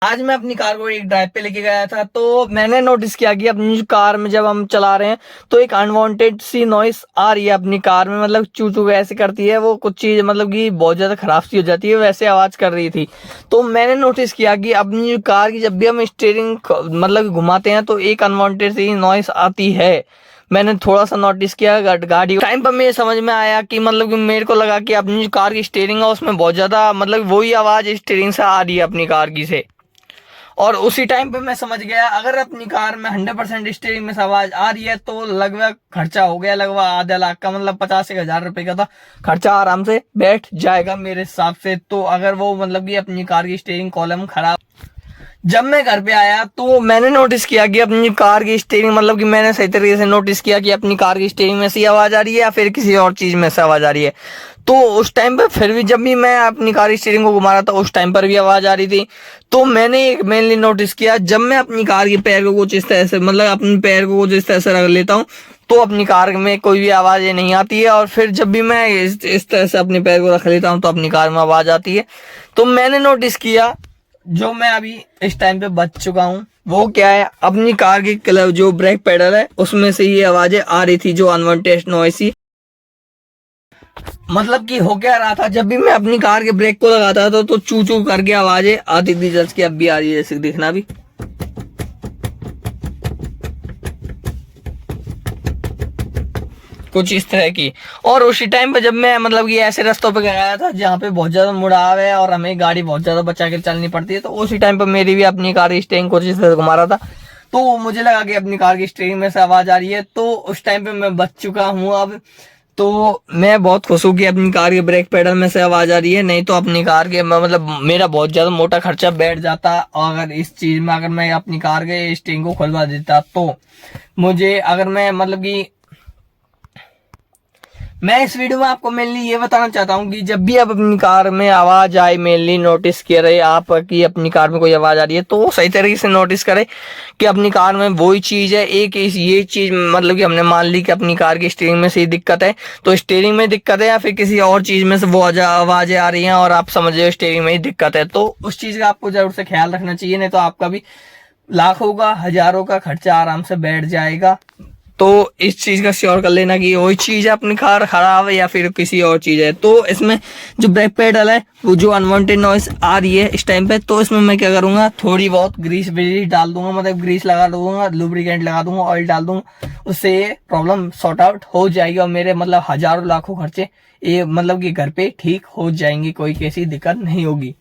आज मैं अपनी कार को एक ड्राइव पे लेके गया था, तो मैंने नोटिस किया कि अपनी कार में जब हम चला रहे हैं तो एक अनवांटेड सी नॉइस आ रही है अपनी कार में। मतलब चू चू ऐसे करती है वो, कुछ चीज मतलब कि बहुत ज्यादा खराब सी हो जाती है, वैसे आवाज कर रही थी। तो मैंने नोटिस किया कि अपनी कार की जब भी हम स्टीयरिंग मतलब घुमाते हैं तो एक अनवांटेड सी नॉइस आती है। मैंने थोड़ा सा नोटिस किया गाड़ी टाइम पर मेरे समझ में आया कि मतलब कि मेरे को लगा कि अपनी जो कार की स्टीयरिंग है उसमें बहुत ज्यादा मतलब वही आवाज स्टीयरिंग से आ रही है अपनी कार की से। और उसी टाइम पे मैं समझ गया अगर अपनी कार में 100% स्टीयरिंग में से आवाज आ रही है तो लगभग खर्चा हो गया, लगभग आधा लाख का, मतलब 50,000 रुपए का था खर्चा, आराम से बैठ जाएगा मेरे हिसाब से। तो अगर वो मतलब कि अपनी कार की स्टीयरिंग कॉलम खराब। जब मैं घर पे आया तो मैंने नोटिस किया कि अपनी कार की स्टीयरिंग मतलब कि मैंने सही तरीके से नोटिस किया कि अपनी कार की स्टीयरिंग में से आवाज आ रही है या फिर किसी और चीज में से आवाज आ रही है। तो उस टाइम पे फिर भी जब भी मैं अपनी कार की स्टीयरिंग को घुमा रहा था उस टाइम पर भी आवाज आ रही थी। तो मैंने एक मेनली नोटिस किया, जब मैं अपनी कार के पैर को कुछ इस तरह से मतलब अपने पैर को कुछ इस तरह से रख लेता हूँ तो अपनी कार में कोई भी आवाज नहीं आती है। और फिर जब भी मैं इस तरह से अपने पैर को रख लेता हूँ तो अपनी कार में आवाज आती है। तो मैंने नोटिस किया जो मैं अभी इस टाइम पे बच चुका हूँ वो क्या है, अपनी कार की क्लच जो ब्रेक पेडल है उसमें से ये आवाजें आ रही थी जो अनवांटेड नॉइसी। मतलब कि हो क्या रहा था, जब भी मैं अपनी कार के ब्रेक को लगाता था तो चू चू करके आवाजें आती थी, जैसे कि अब भी आ रही है, जैसे देखना भी कुछ इस तरह की। और उसी टाइम पे जब मैं मतलब कि ऐसे रास्तों पे गया था जहाँ पे बहुत ज्यादा मुड़ाव है और हमें गाड़ी बहुत ज्यादा बचा के चलनी पड़ती है, तो उसी टाइम पे मेरी भी अपनी कार की स्टीयरिंग कुछ इस तरह से घुमा रहा था तो मुझे लगा कि अपनी कार की स्टीयरिंग में से आवाज आ रही है। तो उस टाइम पे मैं बच चुका हूँ अब। तो मैं बहुत खुश हूँ कि अपनी कार के ब्रेक पेडल में से आवाज आ रही है, नहीं तो अपनी कार के मतलब मेरा बहुत ज्यादा मोटा खर्चा बैठ जाता अगर इस चीज में, अगर मैं अपनी कार के स्टीयरिंग को खुलवा देता तो। मुझे अगर मैं मतलब कि मैं इस वीडियो में आपको मेनली ये बताना चाहता हूँ कि जब भी आप अपनी कार में आवाज आए, मेनली नोटिस किया रहे आप कि अपनी कार में कोई आवाज आ रही है तो सही तरीके से नोटिस करें कि अपनी कार में वही चीज है। एक ये चीज मतलब कि हमने मान ली कि अपनी कार की स्टीयरिंग में से ही दिक्कत है, तो स्टीयरिंग में दिक्कत है या फिर किसी और चीज में से वो आवाजें आ रही हैं और आप समझ रहे हो स्टीयरिंग में ही दिक्कत है, तो उस चीज का आपको जरूर से ख्याल रखना चाहिए, नहीं तो आपका भी लाखों का हजारों का खर्चा आराम से बैठ जाएगा। तो इस चीज का श्योर कर लेना कि वही चीज है अपनी कार खराब है या फिर किसी और चीज है। तो इसमें जो ब्रेक पेडल है वो जो अनवांटेड नॉइस आ रही है इस टाइम पे, तो इसमें मैं क्या करूंगा, थोड़ी बहुत ग्रीस व्रीस डाल दूंगा, मतलब ग्रीस लगा दूंगा, लुब्रिकेंट लगा दूंगा, ऑयल डाल दूंगा, उससे ये प्रॉब्लम सॉर्ट आउट हो जाएगी और मेरे मतलब हजारों लाखों खर्चे ये मतलब कि घर पे ठीक हो जाएंगे, कोई कैसी दिक्कत नहीं होगी।